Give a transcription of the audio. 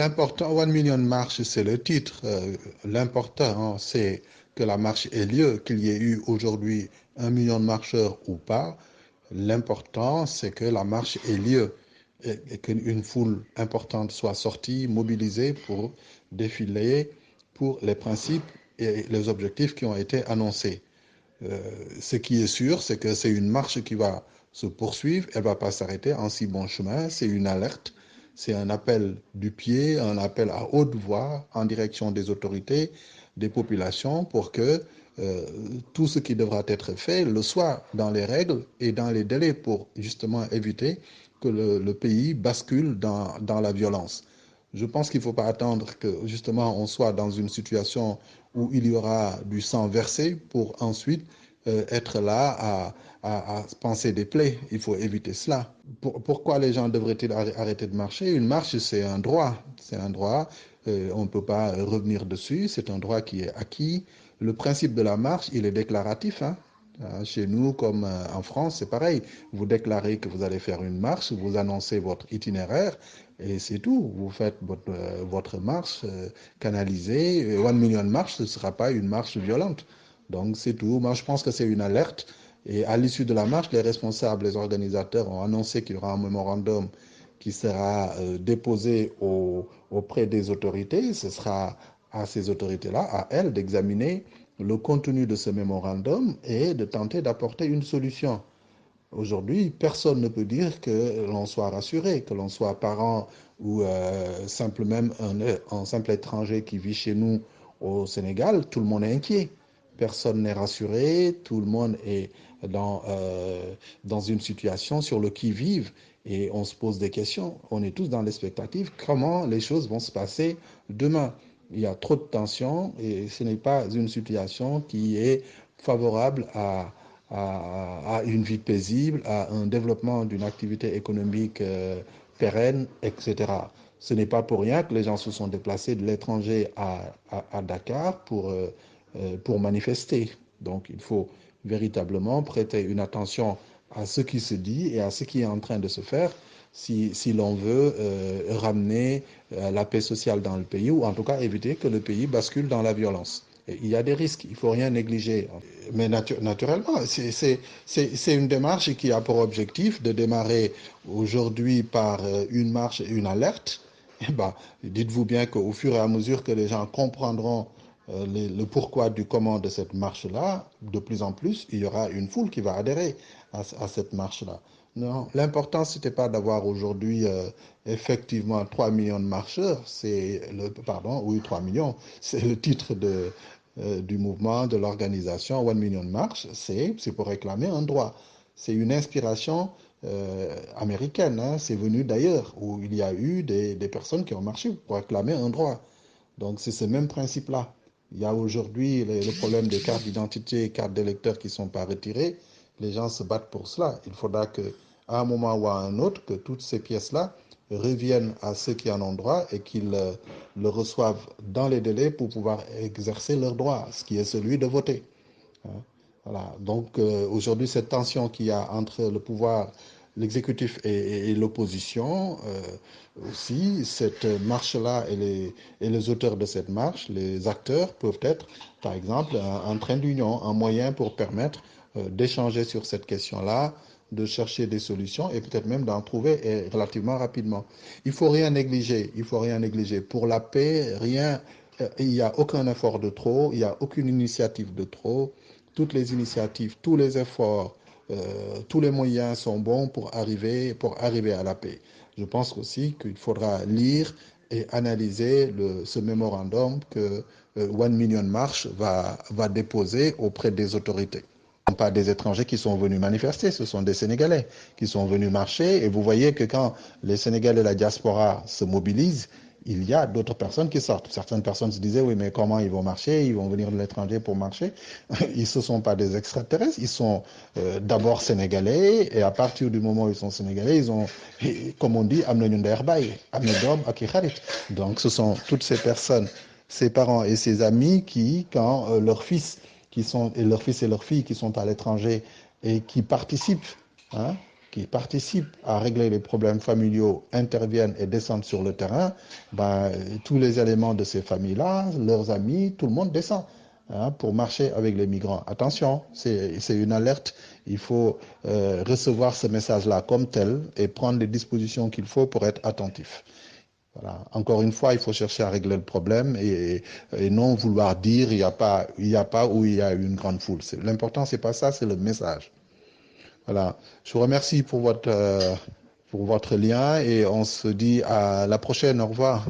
l'important, One Million March, c'est le titre. L'important, c'est que la marche ait lieu, qu'il y ait eu aujourd'hui 1 million de marcheurs ou pas. L'important, c'est que la marche ait lieu et qu'une foule importante soit sortie, mobilisée pour défiler pour les principes et les objectifs qui ont été annoncés. Ce qui est sûr, c'est que c'est une marche qui va se poursuivre, elle ne va pas s'arrêter en si bon chemin, c'est une alerte, c'est un appel du pied, un appel à haute voix en direction des autorités, des populations, pour que tout ce qui devra être fait le soit dans les règles et dans les délais pour justement éviter que le pays bascule dans la violence. Je pense qu'il ne faut pas attendre que justement on soit dans une situation où il y aura du sang versé pour ensuite être là à penser des plaies. Il faut éviter cela. Pourquoi les gens devraient-ils arrêter de marcher? Une marche, c'est un droit. C'est un droit. On ne peut pas revenir dessus. C'est un droit qui est acquis. Le principe de la marche, il est déclaratif, hein. Chez nous, comme en France, c'est pareil. Vous déclarez que vous allez faire une marche, vous annoncez votre itinéraire et c'est tout. Vous faites votre marche canalisée. One Million March, ce ne sera pas une marche violente. Donc c'est tout. Moi, je pense que c'est une alerte. Et à l'issue de la marche, les responsables, les organisateurs ont annoncé qu'il y aura un mémorandum qui sera déposé auprès des autorités. Ce sera à ces autorités-là, à elles, d'examiner le contenu de ce mémorandum et de tenter d'apporter une solution. Aujourd'hui, personne ne peut dire que l'on soit rassuré, que l'on soit parent ou simplement un simple étranger qui vit chez nous au Sénégal, tout le monde est inquiet. Personne n'est rassuré, tout le monde est dans une situation sur le qui-vive et on se pose des questions. On est tous dans l'expectative, comment les choses vont se passer demain. Il y a trop de tensions et ce n'est pas une situation qui est favorable à une vie paisible, à un développement d'une activité économique pérenne, etc. Ce n'est pas pour rien que les gens se sont déplacés de l'étranger à Dakar pour manifester. Donc il faut véritablement prêter une attention à ce qui se dit et à ce qui est en train de se faire si l'on veut ramener la paix sociale dans le pays ou en tout cas éviter que le pays bascule dans la violence. Et il y a des risques, il ne faut rien négliger. Mais naturellement, c'est une démarche qui a pour objectif de démarrer aujourd'hui par une marche et une alerte. Eh ben, dites-vous bien qu'au fur et à mesure que les gens comprendront le pourquoi du comment de cette marche-là, de plus en plus, il y aura une foule qui va adhérer à cette marche-là. Non, l'important, ce n'était pas d'avoir aujourd'hui effectivement 3 millions de marcheurs, pardon, oui, 3 millions, c'est le titre du mouvement, de l'organisation One Million March, c'est pour réclamer un droit. C'est une inspiration américaine, hein, c'est venu d'ailleurs, où il y a eu des personnes qui ont marché pour réclamer un droit. Donc c'est ce même principe-là. Il y a aujourd'hui le problème des cartes d'identité, cartes d'électeurs qui ne sont pas retirées. Les gens se battent pour cela. Il faudra qu'à un moment ou à un autre, que toutes ces pièces-là reviennent à ceux qui en ont droit et qu'ils le reçoivent dans les délais pour pouvoir exercer leur droit, ce qui est celui de voter. Voilà. Donc aujourd'hui, cette tension qu'il y a entre le pouvoir, l'exécutif et l'opposition, aussi, cette marche-là et les auteurs de cette marche, les acteurs peuvent être, par exemple, un train d'union, un moyen pour permettre d'échanger sur cette question-là, de chercher des solutions et peut-être même d'en trouver relativement rapidement. Il ne faut rien négliger, il faut rien négliger. Pour la paix, rien, il n'y a aucun effort de trop, il n'y a aucune initiative de trop. Toutes les initiatives, tous les efforts, tous les moyens sont bons pour arriver à la paix. Je pense aussi qu'il faudra lire et analyser ce mémorandum que One Million March va déposer auprès des autorités. Ce ne sont pas des étrangers qui sont venus manifester, ce sont des Sénégalais qui sont venus marcher. Et vous voyez que quand les Sénégalais et la diaspora se mobilisent, il y a d'autres personnes qui sortent. Certaines personnes se disaient, oui, mais comment ils vont marcher? Ils vont venir de l'étranger pour marcher. Ils ne sont pas des extraterrestres, ils sont d'abord sénégalais, et à partir du moment où ils sont sénégalais, ils ont, comme on dit, donc ce sont toutes ces personnes, ces parents et ces amis qui, quand leurs fils, et leurs fils et leurs filles qui sont à l'étranger et qui participent, hein, qui participent à régler les problèmes familiaux interviennent et descendent sur le terrain, ben, tous les éléments de ces familles-là, leurs amis, tout le monde descend hein, pour marcher avec les migrants. Attention, c'est une alerte. Il faut recevoir ce message-là comme tel et prendre les dispositions qu'il faut pour être attentif. Voilà. Encore une fois, il faut chercher à régler le problème et non vouloir dire il y a pas ou il y a une grande foule. L'important, c'est pas ça, c'est le message. Voilà. Je vous remercie pour votre lien et on se dit à la prochaine. Au revoir.